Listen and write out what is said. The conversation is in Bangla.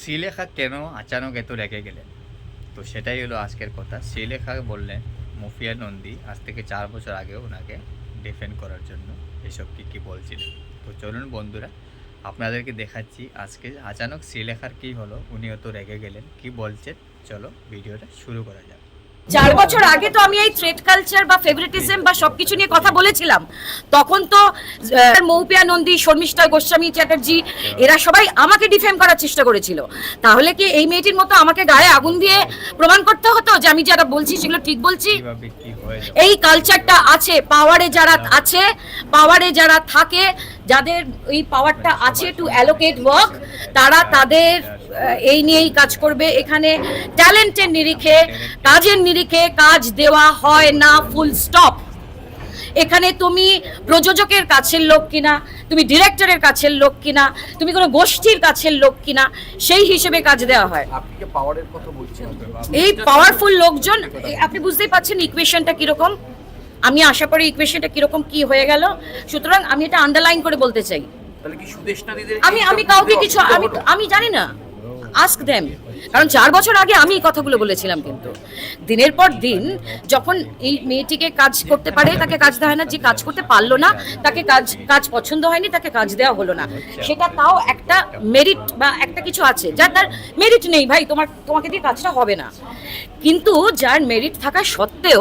শ্রীলেখা কেন আচানক এত রেগে গেলেন? তো সেটাই হলো আজকের কথা। শ্রীলেখা বললেন মুফিয়া নন্দী আজ থেকে 4 বছর আগেও ওনাকে ডিফেন্ড করার জন্য এসব কী বলছিলেন। তো চলুন বন্ধুরা, আপনাদেরকে দেখাচ্ছি আজকে আচানক শ্রীলেখার কী হলো, উনি অত রেগে গেলেন, কি বলছেন। চলো ভিডিওটা শুরু করা যাক। 4 বছর আগে তো আমি এই থ্রেড কালচার বা ফেভারিটিজম বা সবকিছু নিয়ে কথা বলেছিলাম। তখন তো মৌপিয়া নন্দী, শর্মিষ্ঠা গোস্বামী চ্যাটার্জি এরা সবাই আমাকে ডিফেম করার চেষ্টা করেছিল। তাহলে কি এই মেয়েটির মতো আমাকে গায়ে আগুন দিয়ে প্রমাণ করতে হতো যে আমি যারা বলছি সেগুলো ঠিক বলছি? এই কালচারটা আছে, পাওয়ারে যারা আছে, পাওয়ারে যারা থাকে, যাদের এই পাওয়ারটা আছে টু অ্যালোকেট ওয়ার্ক, তারা তাদের এই নিয়েই কাজ করবে। এখানে ট্যালেন্টের নিরিখে, কাজের নিরিখে কাজ দেওয়া হয় না, ফুল স্টপ। এখানে তুমি প্রযোজকের কাছের লোক কিনা, তুমি ডিরেক্টরের কাছের লোক কিনা, তুমি কোনো গোষ্ঠীর কাছের লোক কিনা, সেই হিসেবে কাজ দেওয়া হয়। আপনি কি পাওয়ারের কথা বলছেন? এই পাওয়ারফুল লোকজন, আপনি বুঝতেই পারছেন ইকুয়েশনটা কিরকম। আমি আশা করি ইকুয়েশনটা কিরকম কি হয়ে গেল। সুতরাং আমি এটা আন্ডারলাইন করে বলতে চাই, তাহলে কি সুদেশনারীদের আমি কাউকে কিছু আমি জানি না, আস্ক দেম। কারণ 4 বছর আগে আমি এই কথাগুলো বলেছিলাম, কিন্তু দিনের পর দিন যখন এই মেয়েটিকে কাজ করতে পারে তাকে কাজ দেওয়া হয় না, যে কাজ করতে পারলো না তাকে কাজ পছন্দ হয়নি, তাকে কাজ দেওয়া হলো না। সেটা তাও একটা মেরিট বা একটা কিছু আছে। যার তার মেরিট নেই, ভাই তোমাকে দিয়ে কাজটা হবে না। কিন্তু যার মেরিট থাকা সত্ত্বেও